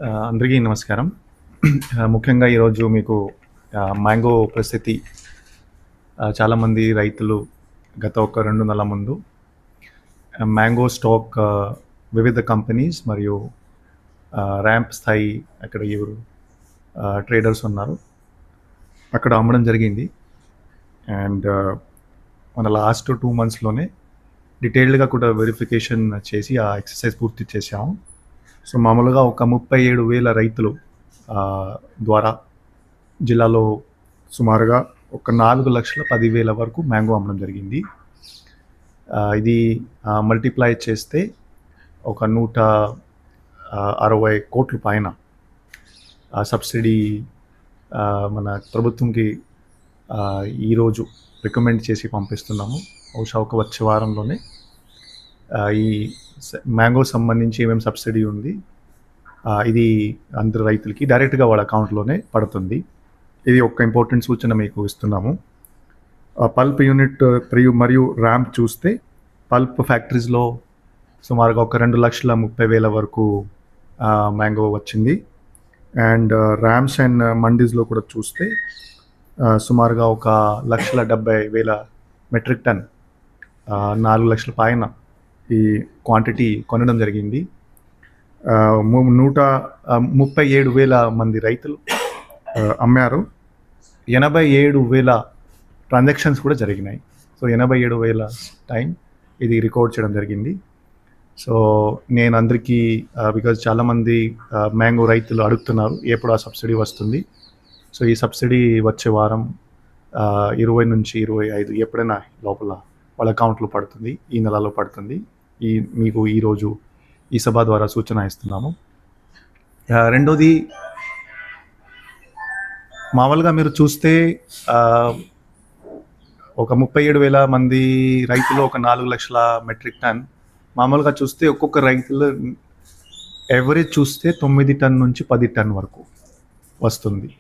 అందరికీ నమస్కారం. ముఖ్యంగా ఈరోజు మీకు మ్యాంగో పరిస్థితి, చాలామంది రైతులు గత ఒక 2 నెలల ముందు మ్యాంగో స్టాక్ వివిధ కంపెనీస్ మరియు ర్యాంప్ స్థాయి అక్కడ ఎవరు ట్రేడర్స్ ఉన్నారు అక్కడ అమ్మడం జరిగింది. అండ్ మన లాస్ట్ 2 మంత్స్లోనే డీటెయిల్డ్గా కూడా వెరిఫికేషన్ చేసి ఆ ఎక్సర్సైజ్ పూర్తి చేశాము. సో మామూలుగా ఒక 37,000 రైతులు ద్వారా జిల్లాలో సుమారుగా ఒక 4,10,000 వరకు మ్యాంగో అమ్మడం జరిగింది. ఇది మల్టిప్లై చేస్తే ఒక 160 కోట్ల పైన సబ్సిడీ మన ప్రభుత్వంకి ఈరోజు రికమెండ్ చేసి పంపిస్తున్నాము. బహుశా వచ్చే వారంలోనే ఈ మ్యాంగో సంబంధించి ఏమేమి సబ్సిడీ ఉంది ఇది అందరు రైతులకి డైరెక్ట్గా వాళ్ళ అకౌంట్లోనే పడుతుంది. ఇది ఒక ఇంపార్టెంట్ సూచన మీకు ఇస్తున్నాము. పల్ప్ యూనిట్ మరియు ర్యాంప్ చూస్తే పల్ప్ ఫ్యాక్టరీస్లో సుమారుగా ఒక 2,30,000 వరకు మ్యాంగో వచ్చింది. అండ్ ర్యామ్స్ అండ్ మండీస్లో కూడా చూస్తే సుమారుగా ఒక 1,70,000 మెట్రిక్ టన్ 4 లక్షల పైన ఈ క్వాంటిటీ కొనడం జరిగింది. 137,000 మంది రైతులు అమ్మారు. 87,000 ట్రాన్సాక్షన్స్ కూడా జరిగినాయి. సో 87,000 టైం ఇది రికార్డ్ చేయడం జరిగింది. సో నేను అందరికీ బికాజ్ చాలామంది మ్యాంగో రైతులు అడుగుతున్నారు ఎప్పుడు ఆ సబ్సిడీ వస్తుంది. సో ఈ సబ్సిడీ వచ్చే వారం 20 నుంచి 25 ఎప్పుడైనా లోపల వాళ్ళ అకౌంట్లో పడుతుంది, ఈ నెలలో పడుతుంది. మీకు ఈరోజు ఈ సభ ద్వారా సూచన ఇస్తున్నాము. రెండోది, మామూలుగా మీరు చూస్తే ఒక 37,000 మంది రైతులు ఒక 4 లక్షల మెట్రిక్ టన్. మామూలుగా చూస్తే ఒక్కొక్క రైతులు ఎవరేజ్ చూస్తే 9 టన్ నుంచి 10 టన్ వరకు వస్తుంది.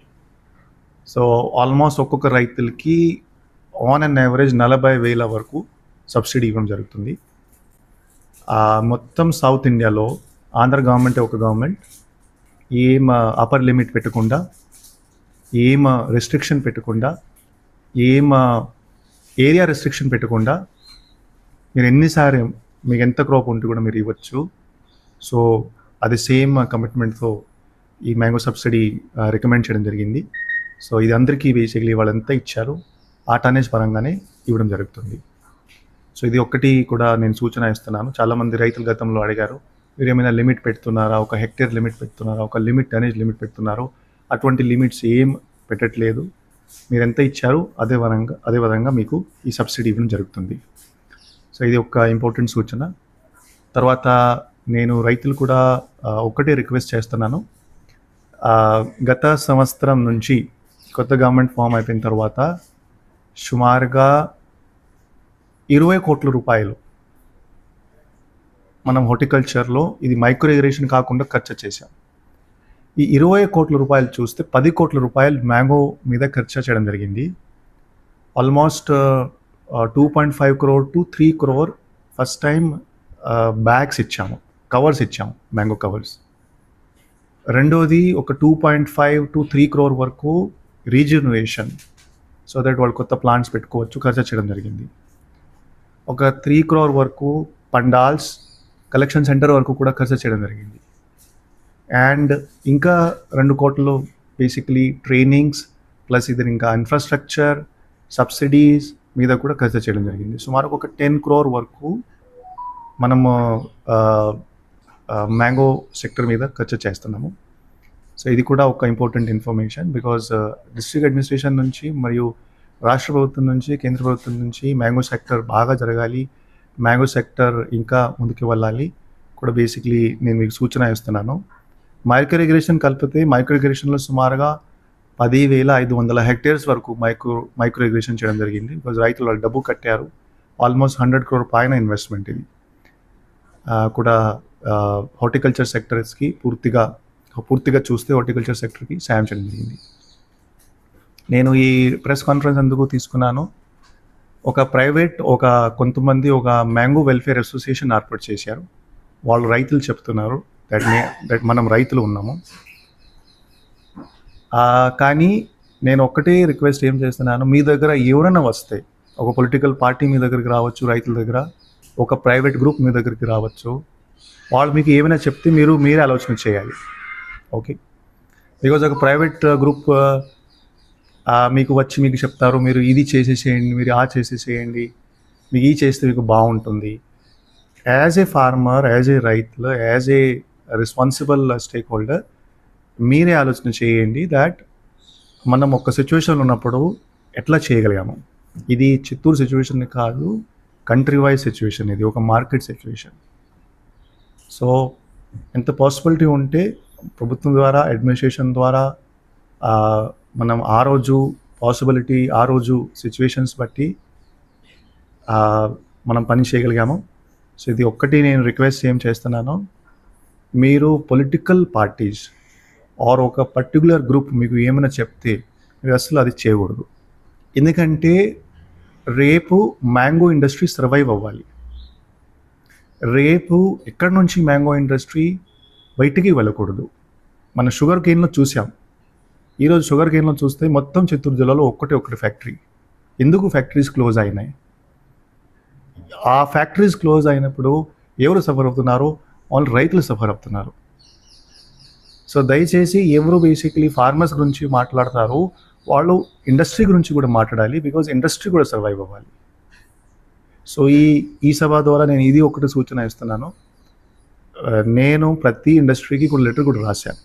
సో ఆల్మోస్ట్ ఒక్కొక్క రైతులకి ఆన్ అండ్ యావరేజ్ 40,000 వరకు సబ్సిడీ ఇవ్వడం జరుగుతుంది. మొత్తం సౌత్ ఇండియాలో ఆంధ్ర గవర్నమెంట్ ఒక గవర్నమెంట్ ఏం అప్పర్ లిమిట్ పెట్టకుండా, ఏం రెస్ట్రిక్షన్ పెట్టకుండా, ఏం ఏరియా రెస్ట్రిక్షన్ పెట్టకుండా మీరు ఎన్నిసారి మీకు ఎంత క్రాప్ ఉంటే కూడా మీరు ఇవ్వచ్చు. సో అది సేమ్ కమిట్మెంట్తో ఈ మ్యాంగో సబ్సిడీ రికమెండ్ చేయడం జరిగింది. సో ఇది అందరికీ బేసిక్లీ వాళ్ళంతా ఇచ్చారు ఆ టనేజ్ పరంగానే ఇవ్వడం జరుగుతుంది. సో ఇది ఒక్కటి కూడా నేను సూచన ఇస్తున్నాను. చాలామంది రైతులు గతంలో అడిగారు, మీరు ఏమైనా లిమిట్ పెడుతున్నారా, ఒక హెక్టేర్ లిమిట్ పెడుతున్నారా, ఒక లిమిట్ టనేజ్ లిమిట్ పెడుతున్నారు. అటువంటి లిమిట్స్ ఏం పెట్టట్లేదు. మీరు ఎంత ఇచ్చారు అదే విధంగా మీకు ఈ సబ్సిడీ ఇవ్వడం జరుగుతుంది. సో ఇది ఒక ఇంపార్టెంట్ సూచన. తర్వాత నేను రైతులు కూడా ఒకటే రిక్వెస్ట్ చేస్తున్నాను. గత సంవత్సరం నుంచి కొత్త గవర్నమెంట్ ఫామ్ అయిపోయిన తర్వాత సుమారుగా 20 కోట్ల రూపాయలు మనం హార్టికల్చర్లో ఇది మైక్రో ఇరిగేషన్ కాకుండా ఖర్చు చేశాం. ఈ 20 కోట్ల రూపాయలు చూస్తే 10 కోట్ల రూపాయలు మ్యాంగో మీద ఖర్చు చేయడం జరిగింది. Almost 2.5 crore to 3 crore first time bags ఇచ్చాము, కవర్స్ ఇచ్చాము, మ్యాంగో కవర్స్. రెండోది ఒక 2.5 to 3 crore వరకు రీజనరేషన్, సో దట్ వాళ్ళు కొత్త ప్లాంట్స్ పెట్టుకోవచ్చు, ఖర్చు చేయడం జరిగింది. ఒక 3 crore వరకు పండాల్స్, కలెక్షన్ సెంటర్ వరకు కూడా ఖర్చు చేయడం జరిగింది. అండ్ ఇంకా 2 కోట్లు బేసిక్లీ ట్రైనింగ్స్ ప్లస్ ఇది ఇంకా ఇన్ఫ్రాస్ట్రక్చర్ సబ్సిడీస్ మీద కూడా ఖర్చు చేయడం జరిగింది. సుమారు ఒక 10 crore వరకు మనము మ్యాంగో సెక్టర్ మీద ఖర్చు చేస్తున్నాము. సో ఇది కూడా ఒక important information. Because district administration నుంచి మరియు రాష్ట్ర ప్రభుత్వం నుంచి, కేంద్ర ప్రభుత్వం నుంచి మ్యాంగో సెక్టర్ బాగా జరగాలి, మ్యాంగో సెక్టర్ ఇంకా ముందుకు వెళ్ళాలి కూడా బేసిక్లీ నేను మీకు సూచన ఇస్తున్నాను. మైక్రో ఇరిగేషన్ కలిపితే మైక్రో ఇరిగేషన్లో సుమారుగా 10,500 హెక్టేర్స్ వరకు మైక్రో ఇరిగేషన్ చేయడం జరిగింది. బికాజ్ రైతులు వాళ్ళు డబ్బు కట్టారు. ఆల్మోస్ట్ 100 crore పైన ఇన్వెస్ట్మెంట్ ఇది కూడా హార్టికల్చర్ సెక్టర్స్కి పూర్తిగా చూస్తే హార్టికల్చర్ సెక్టర్కి సాయం చేయడం జరిగింది. నేను ఈ ప్రెస్ కాన్ఫరెన్స్ ఎందుకు తీసుకున్నాను, కొంతమంది ఒక మ్యాంగో వెల్ఫేర్ అసోసియేషన్ ఏర్పాటు చేశారు. వాళ్ళు రైతులు చెప్తున్నారు దట్ మనం రైతులు ఉన్నాము. కానీ నేను ఒక్కటే రిక్వెస్ట్ ఏం చేస్తున్నాను, మీ దగ్గర ఎవరైనా వస్తే, ఒక పొలిటికల్ పార్టీ మీ దగ్గరికి రావచ్చు రైతుల దగ్గర, ఒక ప్రైవేట్ గ్రూప్ మీ దగ్గరికి రావచ్చు, వాళ్ళు మీకు ఏమైనా చెప్తే మీరే ఆలోచన చేయాలి. ఓకే, బికాజ్ ఒక ప్రైవేట్ గ్రూప్ మీకు వచ్చి మీకు చెప్తారు, మీరు ఇది చేసేసేయండి, మీరు చేసేసేయండి, మీకు ఈ చేస్తే మీకు బాగుంటుంది. As a farmer, as a రైతులు, as a responsible stake holder మీరే ఆలోచన చేయండి దాట్ మనం ఒక సిచ్యువేషన్ ఉన్నప్పుడు ఎట్లా చేయగలిగాము. ఇది చిత్తూరు సిచ్యువేషన్ కాదు, కంట్రీ వైజ్ సిచ్యువేషన్, ఇది ఒక మార్కెట్ సిచ్యువేషన్. సో ఎంత పాసిబిలిటీ ఉంటే ప్రభుత్వం ద్వారా, అడ్మినిస్ట్రేషన్ ద్వారా మనం ఆ రోజు పాసిబిలిటీ, ఆ రోజు సిచ్యువేషన్స్ బట్టి మనం పని చేయగలిగాము. సో ఇది ఒక్కటి నేను రిక్వెస్ట్ ఏం చేస్తున్నాను, మీరు పొలిటికల్ పార్టీస్ ఆర్ ఒక పర్టికులర్ గ్రూప్ మీకు ఏమైనా చెప్తే మీరు అసలు అది చేయకూడదు. ఎందుకంటే రేపు మ్యాంగో ఇండస్ట్రీ సర్వైవ్ అవ్వాలి. రేపు ఎక్కడి నుంచి మ్యాంగో ఇండస్ట్రీ బయటికి వెళ్ళకూడదు. మన షుగర్ కేన్లో చూసాం, ఈరోజు షుగర్ కేన్లో చూస్తే మొత్తం చిత్తూరు జిల్లాలో ఒకటి ఫ్యాక్టరీ. ఎందుకు ఫ్యాక్టరీస్ క్లోజ్ అయినాయి? ఆ ఫ్యాక్టరీస్ క్లోజ్ అయినప్పుడు ఎవరు సఫర్ అవుతున్నారు? వాళ్ళు రైతులు సఫర్ అవుతున్నారు. సో దయచేసి ఎవరు బేసిక్లీ ఫార్మర్స్ గురించి మాట్లాడతారు, వాళ్ళు ఇండస్ట్రీ గురించి కూడా మాట్లాడాలి, బికాజ్ ఇండస్ట్రీ కూడా సర్వైవ్ అవ్వాలి. సో ఈ సభ ద్వారా నేను ఇది ఒకటి సూచన ఇస్తున్నాను. నేను ప్రతి ఇండస్ట్రీకి కూడా లెటర్ కూడా రాశాను.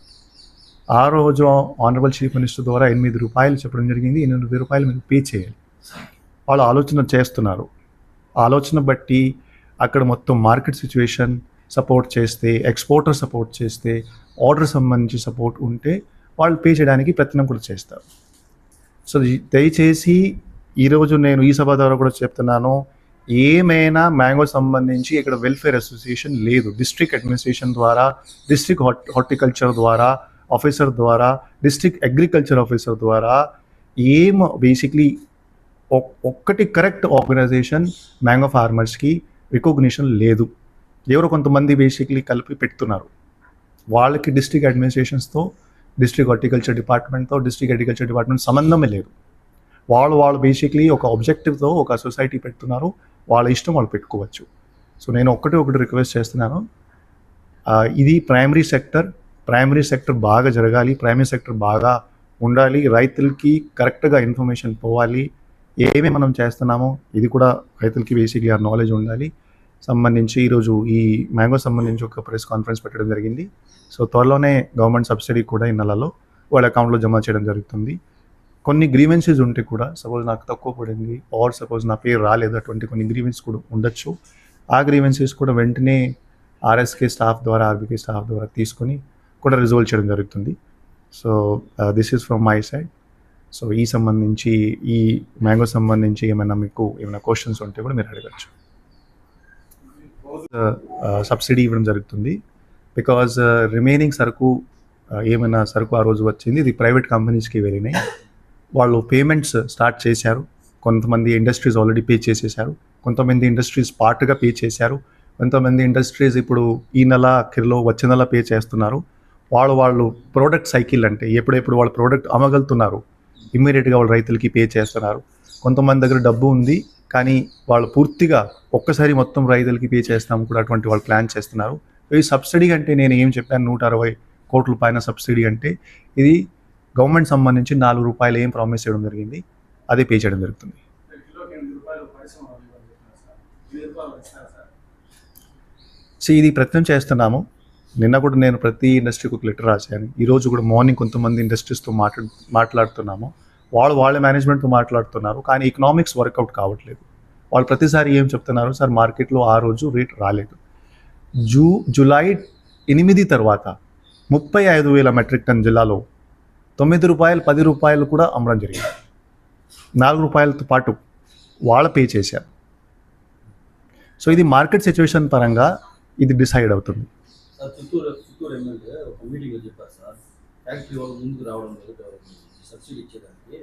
ఆ రోజు ఆనరబుల్ చీఫ్ మినిస్టర్ ద్వారా 8 రూపాయలు చెప్పడం జరిగింది. 8 రూపాయలు మీరు పే చేయాలి. వాళ్ళు ఆలోచన చేస్తున్నారు. ఆలోచన బట్టి అక్కడ మొత్తం మార్కెట్ సిచ్యువేషన్ సపోర్ట్ చేస్తే, ఎక్స్పోర్టర్ సపోర్ట్ చేస్తే, ఆర్డర్ సంబంధించి సపోర్ట్ ఉంటే వాళ్ళు పే చేయడానికి ప్రయత్నం కూడా చేస్తారు. సో దయచేసి ఈరోజు నేను ఈ సభ ద్వారా కూడా చెప్తున్నాను, ఏమైనా మ్యాంగో సంబంధించి ఇక్కడ వెల్ఫేర్ అసోసియేషన్ లేదు. డిస్ట్రిక్ట్ అడ్మినిస్ట్రేషన్ ద్వారా, డిస్ట్రిక్ట్ హార్టికల్చర్ ద్వారా ఆఫీసర్ ద్వారా, డిస్ట్రిక్ట్ అగ్రికల్చర్ ఆఫీసర్ ద్వారా బేసిక్లీ ఒక్కటి కరెక్ట్ ఆర్గనైజేషన్ మ్యాంగో ఫార్మర్స్కి రికగ్నిషన్ లేదు. ఎవరో కొంతమంది బేసిక్లీ కలిపి పెడుతున్నారు. వాళ్ళకి డిస్ట్రిక్ట్ అడ్మినిస్ట్రేషన్స్తో, డిస్ట్రిక్ట్ హార్టికల్చర్ డిపార్ట్మెంట్తో, డిస్ట్రిక్ట్ అగ్రికల్చర్ డిపార్ట్మెంట్ సంబంధమే లేదు. వాళ్ళు బేసిక్లీ ఒక ఆబ్జెక్టివ్తో ఒక సొసైటీ పెడుతున్నారు. వాళ్ళ ఇష్టం వాళ్ళు పెట్టుకోవచ్చు. సో నేను ఒకటి రిక్వెస్ట్ చేస్తున్నాను, ఇది ప్రైమరీ సెక్టర్ బాగా జరగాలి, ప్రైమరీ సెక్టర్ బాగా ఉండాలి, రైతులకి కరెక్ట్గా ఇన్ఫర్మేషన్ పోవాలి, ఏమేమి మనం చేస్తున్నామో ఇది కూడా రైతులకి బేసిక్లీ ఆ నాలెడ్జ్ ఉండాలి. సంబంధించి ఈరోజు ఈ మ్యాంగో సంబంధించి ఒక ప్రెస్ కాన్ఫరెన్స్ పెట్టడం జరిగింది. సో త్వరలోనే గవర్నమెంట్ సబ్సిడీ కూడా ఈ నెలలో వాళ్ళ అకౌంట్లో జమ చేయడం జరుగుతుంది. కొన్ని గ్రీవెన్సెస్ ఉంటే కూడా, సపోజ్ నాకు తక్కువ పడింది ఆర్ సపోజ్ నా పేరు రాలేదు, అటువంటి కొన్ని గ్రీవెన్స్ కూడా ఉండొచ్చు. ఆ గ్రీవెన్సెస్ కూడా వెంటనే ఆర్ఎస్కే స్టాఫ్ ద్వారా, ఆర్బీకే స్టాఫ్ ద్వారా తీసుకొని కూడా రిజాల్వ్ చేయడం జరుగుతుంది. So this is from my side. So ఈ మ్యాంగో సంబంధించి మీకు ఏమైనా క్వశ్చన్స్ ఉంటే కూడా మీరు అడగచ్చు. సబ్సిడీ ఇవ్వడం జరుగుతుంది బికాజ్ రిమైనింగ్ సరుకు ఏమైనా సరుకు ఆ రోజు వచ్చింది, ఇది ప్రైవేట్ కంపెనీస్కి వెళ్ళినాయి. వాళ్ళు పేమెంట్స్ స్టార్ట్ చేశారు. కొంతమంది ఇండస్ట్రీస్ ఆల్రెడీ పే చేసేసారు, కొంతమంది ఇండస్ట్రీస్ పార్ట్గా పే చేశారు, కొంతమంది ఇండస్ట్రీస్ ఇప్పుడు ఈ నెల అఖిరిలో వచ్చే నెల పే చేస్తున్నారు. వాళ్ళు ప్రోడక్ట్ సైకిల్ అంటే ఎప్పుడెప్పుడు వాళ్ళు ప్రోడక్ట్ అమ్మగలుగుతున్నారు, ఇమ్మీడియట్గా వాళ్ళు రైతులకి పే చేస్తున్నారు. కొంతమంది దగ్గర డబ్బు ఉంది కానీ వాళ్ళు పూర్తిగా ఒక్కసారి మొత్తం రైతులకి పే చేస్తాము కూడా, అటువంటి వాళ్ళు ప్లాన్ చేస్తున్నారు. ఈ సబ్సిడీ అంటే నేను ఏం చెప్పాను, 160 కోట్ల పైన సబ్సిడీ అంటే ఇది గవర్నమెంట్ సంబంధించి 4 రూపాయలు ఏం ప్రామిస్ చేయడం జరిగింది, అదే పే చేయడం జరుగుతుంది. సో ఇది ప్రయత్నం చేస్తున్నాము. నిన్న కూడా నేను ప్రతి ఇండస్ట్రీకి ఒక లెటర్ రాశాను. ఈరోజు కూడా మార్నింగ్ కొంతమంది ఇండస్ట్రీస్తో మాట్లాడుతున్నాము. వాళ్ళ మేనేజ్మెంట్తో మాట్లాడుతున్నారు, కానీ ఎకనామిక్స్ వర్కౌట్ కావట్లేదు. వాళ్ళు ప్రతిసారి ఏం చెప్తున్నారు, సార్ మార్కెట్లో ఆ రోజు రేట్ రాలేదు. జూలై 8 తర్వాత 35,000 మెట్రిక్ టన్ జిల్లాలో 9 రూపాయలు 10 రూపాయలు కూడా అమ్మడం జరిగింది. 4 రూపాయలతో పాటు వాళ్ళ పే చేశారు. సో ఇది మార్కెట్ సిచ్యువేషన్ పరంగా ఇది డిసైడ్ అవుతుంది. చిత్తూరు ఎమ్మెల్యే ఒక మీటింగ్లో చెప్పారు సార్, ఫ్యాక్టరీ వాళ్ళు ముందుకు రావడం సబ్సిడీ ఇచ్చేదానికి,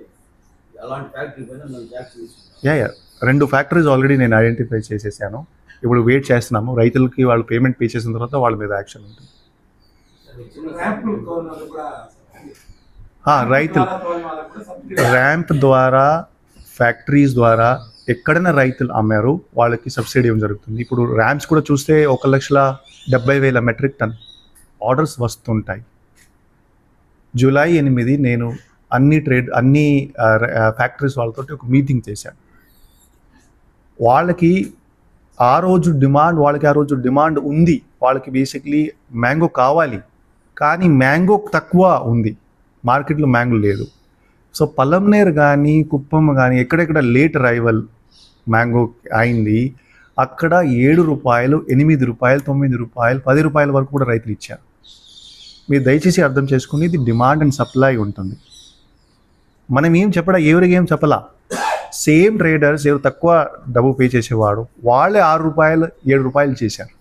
అలాంటి ఫ్యాక్టరీ పైన మేము ట్యాక్స్ తీసుకుంటాం. 2 ఫ్యాక్టరీస్ ఆల్రెడీ నేను ఐడెంటిఫై చేసేసాను. ఇప్పుడు వెయిట్ చేస్తున్నాము, రైతులకి వాళ్ళు పేమెంట్ పే చేసిన తర్వాత వాళ్ళ మీద యాక్షన్ ఉంటుంది. రైతులు ర్యాంప్ ద్వారా ఫ్యాక్టరీస్ ద్వారా ఎక్కడైనా రైతులు అమ్మారు వాళ్ళకి సబ్సిడీ ఇవ్వడం జరుగుతుంది. ఇప్పుడు ర్యాంప్స్ కూడా చూస్తే 1,70,000 మెట్రిక్ టన్ ఆర్డర్స్ వస్తుంటాయి. జూలై 8 నేను అన్ని ఫ్యాక్టరీస్ వాళ్ళతో ఒక మీటింగ్ చేశాను. వాళ్ళకి ఆ రోజు డిమాండ్ ఉంది. వాళ్ళకి బేసిక్లీ మ్యాంగో కావాలి, కానీ మ్యాంగో తక్కువ ఉంది, మార్కెట్లో మ్యాంగో లేదు. సో పలంనేర్ కానీ కుప్పం కానీ ఎక్కడెక్కడ లేట్ అరైవల్ మ్యాంగో అయింది, అక్కడ ₹7, ₹8, ₹9, ₹10 వరకు కూడా రైతులు ఇచ్చారు. మీరు దయచేసి అర్థం చేసుకుని ఇది డిమాండ్ అండ్ సప్లై ఉంటుంది. మనం ఎవరికి ఏం చెప్పలా. సేమ్ ట్రేడర్స్ ఎవరు తక్కువ డబ్బు పే చేసేవాడు వాళ్ళే ₹6, ₹7 చేశారు.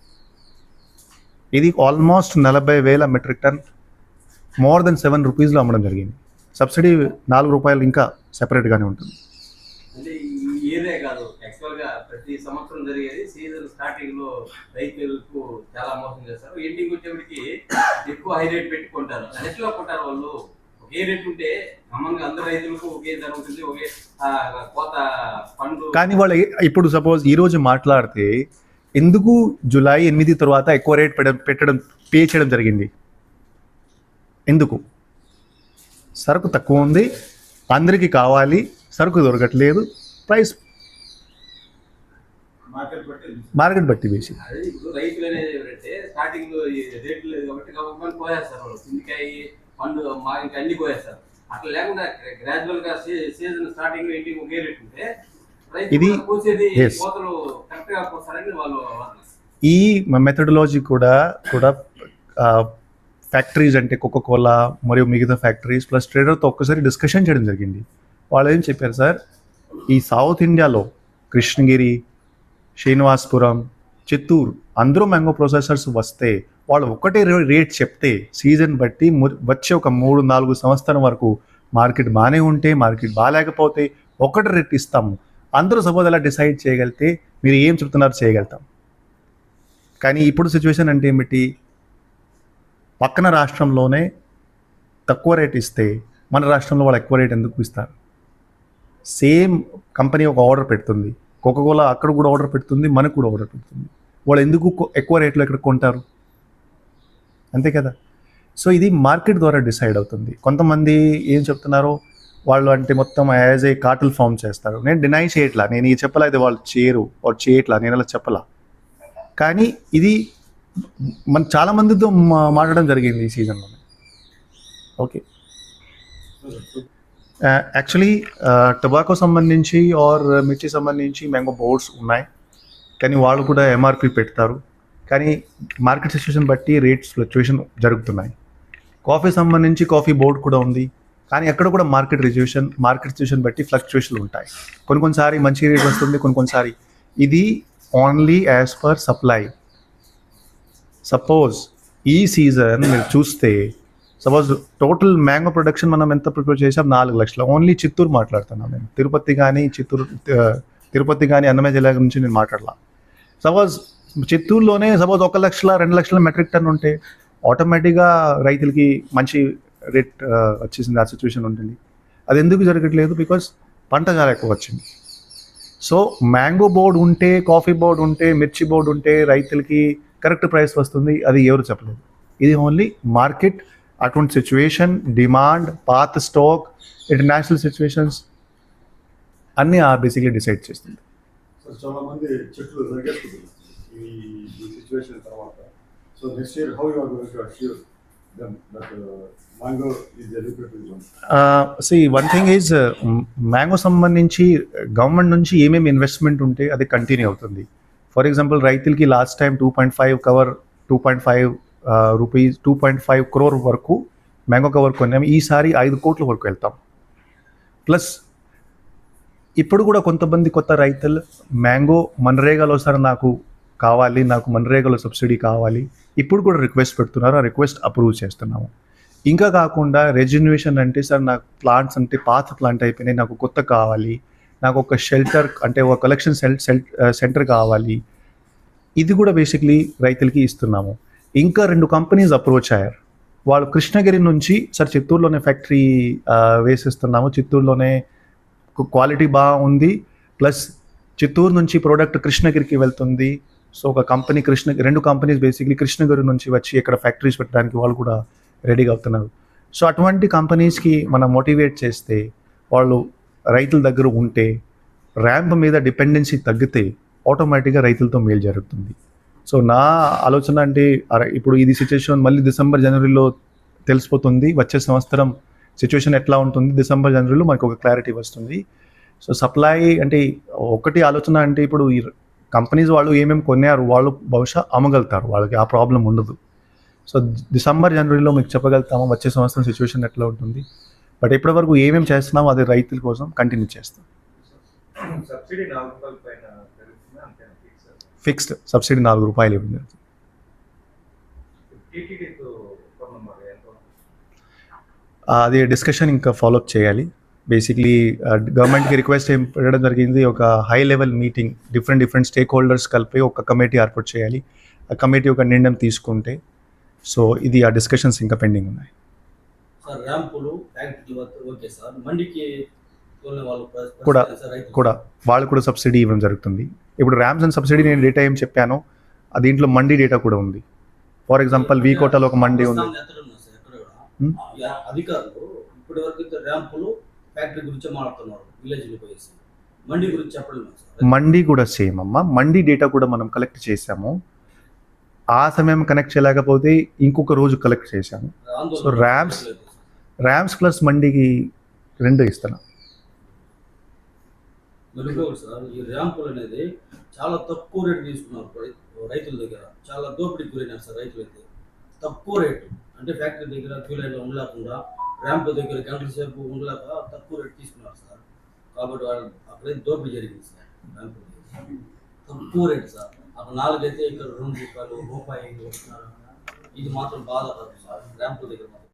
ఇది almost 40,000 metric ton more than ₹7 అమ్మడం జరిగింది. సబ్సిడీ ₹4 ఇంకా సెపరేట్గానే ఉంటుంది. అంటే ఈ ఏరియా కాదు, యాక్చువల్గా ప్రతి సంవత్సరం జరిగేది సీజన్ స్టార్టింగ్ లో రైతులకు చాలా మోసం చేస్తారు. ఎండింగ్ వచ్చేప్పటికి ఎక్కువ హై రేట్ పెట్టుకుంటారు. ఎట్లా కొంటారు వాళ్ళు? ఒకే రేట్ ఉంటే కామన్గా అందరు రైతులకు ఒకే ధర ఉంటుంది, ఒకే కోత పండు. కానీ వాళ్ళు ఇప్పుడు సపోజ్ ఈరోజు మాట్లాడితే ఎందుకు జూలై 8 తర్వాత ఎక్కువ రేట్ పే చేయడం జరిగింది? ఎందుకు? సరుకు తక్కువ ఉంది, అందరికీ కావాలి, సరుకు దొరకట్లేదు, ప్రైస్ మార్కెట్ బట్టి వేసి. అదే ఇప్పుడు రైతులు అనేది ఎవరంటే స్టార్టింగ్ లో రేట్లు లేదు కాబట్టి గవర్నమెంట్ పోయేస్తారు, వాళ్ళు చింతకాయ పండు ఇంకా అన్ని పోయేస్తారు. అట్లా లేకుండా గ్రాడ్యువల్ గా సీజన్ స్టార్టింగ్ ఎండింగ్ ఒకే రేట్ ఉంటే ఇది కోసేది కోతలు కరెక్ట్ గా కోస్తారని వాళ్ళు. ఈ మెథడాలజీ కూడా ఫ్యాక్టరీస్ అంటే కోకోకోలా మరియు మిగతా ఫ్యాక్టరీస్ ప్లస్ ట్రేడర్తో ఒక్కసారి డిస్కషన్ చేయడం జరిగింది. వాళ్ళు ఏం చెప్పారు సార్, ఈ సౌత్ ఇండియాలో కృష్ణగిరి, శ్రీనివాసపురం, చిత్తూరు అందరూ మ్యాంగో ప్రాసెసర్స్ వస్తే వాళ్ళు ఒకటే రేట్ చెప్తే సీజన్ బట్టి వచ్చే ఒక 3-4 సంవత్సరం వరకు మార్కెట్ బాగానే ఉంటే, మార్కెట్ బాగాలేకపోతే ఒకటి రేట్ ఇస్తాము. అందరూ సపోజ్ అలా డిసైడ్ చేయగలిగితే మీరు ఏం చెప్తున్నారు చేయగలుగుతాం. కానీ ఇప్పుడు సిచ్యువేషన్ అంటే ఏమిటి? పక్కన రాష్ట్రంలోనే తక్కువ రేట్ ఇస్తే మన రాష్ట్రంలో వాళ్ళు ఎక్కువ రేట్ ఎందుకు ఇస్తారు? సేమ్ కంపెనీ ఒక ఆర్డర్ పెడుతుంది, కోకోకోలా అక్కడ కూడా ఆర్డర్ పెడుతుంది, మనకు కూడా ఆర్డర్ పెడుతుంది. వాళ్ళు ఎందుకు ఎక్కువ రేట్లో ఎక్కడ కొంటారు? అంతే కదా. సో ఇది మార్కెట్ ద్వారా డిసైడ్ అవుతుంది. కొంతమంది ఏం చెప్తున్నారో వాళ్ళు అంటే మొత్తం యాజ్ ఏ కార్టల్ ఫామ్ చేస్తారు. నేను డినై చేయట్లా, నేను ఇది చెప్పలా, ఇది వాళ్ళు చేయట్లా, నేను అలా చెప్పలా. కానీ ఇది మన చాలా మందితో మాట్లాడడం జరిగింది ఈ సీజన్లోనే. ఓకే, యాక్చువల్లీ టొబాకో సంబంధించి ఆర్ మిర్చి సంబంధించి మ్యాంగో బోర్డ్స్ ఉన్నాయి, కానీ వాళ్ళు కూడా ఎంఆర్పి పెడతారు. కానీ మార్కెట్ సిచ్యువేషన్ బట్టి రేట్స్ ఫ్లక్చుయేషన్ జరుగుతున్నాయి. కాఫీ సంబంధించి కాఫీ బోర్డ్ కూడా ఉంది, కానీ ఎక్కడ కూడా మార్కెట్ సిచ్యువేషన్ బట్టి ఫ్లక్చుయేషన్లు ఉంటాయి. కొన్నిసారి మంచి రేట్ వస్తుంది, కొన్నిసారి ఇది only as per supply. Suppose ఈ సీజన్ మీరు చూస్తే సపోజ్ టోటల్ మ్యాంగో ప్రొడక్షన్ మనం ఎంత ప్రిపేర్ చేసాం? 4 లక్షలు. ఓన్లీ చిత్తూరు మాట్లాడుతున్నాం నేను, తిరుపతి కానీ అన్నమయ్య జిల్లా గురించి నేను మాట్లాడలా. సపోజ్ చిత్తూరులోనే సపోజ్ 1 లక్షల 2 లక్షల మెట్రిక్ టన్ ఉంటే ఆటోమేటిక్గా రైతులకి మంచి రేట్ వచ్చేసింది, ఆ సిచ్యువేషన్ ఉంటుంది. అది ఎందుకు జరగట్లేదు? బికాజ్ పంట చాలా ఎక్కువ వచ్చింది. సో మ్యాంగో బోర్డు ఉంటే, కాఫీ బోర్డు ఉంటే, మిర్చి బోర్డు ఉంటే రైతులకి కరెక్ట్ ప్రైస్ వస్తుంది, అది ఎవరు చెప్పలేదు. ఇది ఓన్లీ మార్కెట్, అటువంటి సిచ్యువేషన్, డిమాండ్, పాత స్టాక్, ఇంటర్నేషనల్ సిచ్యువేషన్స్ అన్నీ బేసిక్లీ డిసైడ్ చేస్తుంది. చాలా మంది చెట్లు నరికేసుకుంటున్నారు ఈ సిచ్యువేషన్ తర్వాత. So next year how you are going to assure them that mango is a liquid one? One thing is mango సంబంధించి గవర్నమెంట్ నుంచి ఏమేమి ఇన్వెస్ట్మెంట్ ఉంటే అది కంటిన్యూ అవుతుంది. ఫర్ ఎగ్జాంపుల్ రైతులకి లాస్ట్ టైం 2.5 crore వరకు మ్యాంగో కవర్ కొన్నాము. ఈసారి 5 కోట్ల వరకు వెళ్తాం. ప్లస్ ఇప్పుడు కూడా కొంతమంది కొత్త రైతులు మ్యాంగో మన్రేగాలో సార్ నాకు కావాలి, నాకు మన్రేగాలో సబ్సిడీ కావాలి, ఇప్పుడు కూడా రిక్వెస్ట్ పెడుతున్నారు. ఆ రిక్వెస్ట్ అప్రూవ్ చేస్తున్నాము. ఇంకా కాకుండా రెజ్యునేషన్ అంటే సార్ నాకు ప్లాంట్స్ అంటే పాత ప్లాంట్ అయిపోయినాయి, నాకు కొత్త కావాలి, నాకు ఒక షెల్టర్ అంటే ఒక కలెక్షన్ సెంటర్ కావాలి, ఇది కూడా బేసిక్లీ రైతులకి ఇస్తున్నాము. ఇంకా 2 కంపెనీస్ అప్రోచ్ అయ్యారు. వాళ్ళు కృష్ణగిరి నుంచి సార్ చిత్తూరులోనే ఫ్యాక్టరీ వేసిస్తున్నాము, చిత్తూరులోనే క్వాలిటీ బాగుంది, ప్లస్ చిత్తూరు నుంచి ప్రోడక్ట్ కృష్ణగిరికి వెళ్తుంది. సో ఒక కంపెనీ రెండు కంపెనీస్ బేసిక్లీ కృష్ణగిరి నుంచి వచ్చి ఇక్కడ ఫ్యాక్టరీస్ పెట్టడానికి వాళ్ళు కూడా రెడీగా అవుతున్నారు. సో అటువంటి కంపెనీస్కి మనం మోటివేట్ చేస్తే, వాళ్ళు రైతుల దగ్గర ఉంటే, ర్యాంప్ మీద డిపెండెన్సీ తగ్గితే ఆటోమేటిక్గా రైతులతో మేలు జరుగుతుంది. సో నా ఆలోచన అంటే ఇప్పుడు ఇది సిచ్యువేషన్ మళ్ళీ డిసెంబర్ జనవరిలో తెలిసిపోతుంది, వచ్చే సంవత్సరం సిచ్యువేషన్ ఎట్లా ఉంటుంది, డిసెంబర్ జనవరిలో మనకు ఒక క్లారిటీ వస్తుంది. సో సప్లై అంటే ఒకటి ఆలోచన అంటే ఇప్పుడు ఈ కంపెనీస్ వాళ్ళు ఏమేమి కొన్నారు వాళ్ళు బహుశా అమ్మగలుగుతారు, వాళ్ళకి ఆ ప్రాబ్లం ఉండదు. సో డిసెంబర్ జనవరిలో మీకు చెప్పగలుగుతాము వచ్చే సంవత్సరం సిచ్యువేషన్ ఎట్లా ఉంటుంది. బట్ ఇప్పటివరకు ఏమేమి చేస్తున్నామో అది రైతుల కోసం కంటిన్యూ చేస్తాం. సబ్సిడీ 4 రూపాయల పైన పెరుగుతుందా అంతేనా ఫిక్స్డ్ సబ్సిడీ 4 రూపాయలు ఇవ్వడం. టీటీడీతో ఒప్పందం మరి ఎంత? అది డిస్కషన్ ఇంకా ఫాలోఅప్ చేయాలి. బేసిక్లీ గవర్నమెంట్కి రిక్వెస్ట్ ఏం పెట్టడం జరిగింది, ఒక high level meeting different stake holders కలిపి ఒక కమిటీ ఏర్పాటు చేయాలి. ఆ కమిటీ ఒక నిర్ణయం తీసుకుంటే, సో ఇది ఆ డిస్కషన్స్ ఇంకా పెండింగ్ ఉన్నాయి. సార్ ర్యాంపులు ఫ్యాక్టరీలు ఓకే సార్, మండికి తోలిన వాళ్ళు కూడా సార్ రైతులు. కూడా వాళ్ళు కూడా సబ్సిడీ ఇవ్వడం జరుగుతుంది. ఇప్పుడు ర్యామ్స్ అండ్ సబ్సిడీ నేను డేటా ఏం చెప్పానో దీంట్లో మండీ డేటా కూడా ఉంది. ఫర్ ఎగ్జాంపుల్ వీకోటలో ఒక మండీ ఉంది. ఎక్కడ ఉన్నారు సార్, ఎక్కడ కూడా అధికారులు ఇప్పటి వరకు అయితే ర్యాంపులు ఫ్యాక్టరీ గురించి మాట్లాడుతున్నారు, విలేజ్లో పోయేసి మండి గురించి చెప్పడం లేదు సార్. మండీ కూడా సేమ్ అమ్మ, మండీ డేటా కూడా మనం కలెక్ట్ చేసాము. ఆ సమయం కనెక్ట్ చేయలేకపోతే ఇంకొక రోజు కలెక్ట్ చేశాము. ఆందోళన సో ర్యామ్స్ లేదు సార్. ర్యామ్స్ ప్లస్ మండీకి 2 ఇస్తున్నాం. మరి ఇంకొకటి సార్, ఈ ర్యాంపులు అనేది చాలా తక్కువ రేటు తీసుకున్నారు రైతుల దగ్గర, చాలా దోపిడీకి గురైనారు సార్ రైతులు అయితే. తక్కువ రేటు అంటే ఫ్యాక్టరీ దగ్గర క్యూ లైన్లో ఉండలేకుండా ర్యాంప్ దగ్గర గంటల సేపు ఉండలేక తక్కువ రేటు తీసుకున్నారు సార్. కాబట్టి వాళ్ళు అక్కడైతే దోపిడీ జరిగింది సార్. ర్యాంప్ దగ్గర తక్కువ రేటు సార్, అక్కడ 4 అయితే ఇక్కడ 2 రూపాయలు, రూపాయి వస్తున్నారు. ఇది మాత్రం బాధ కాదు సార్ ర్యాంప్ దగ్గర మాత్రం.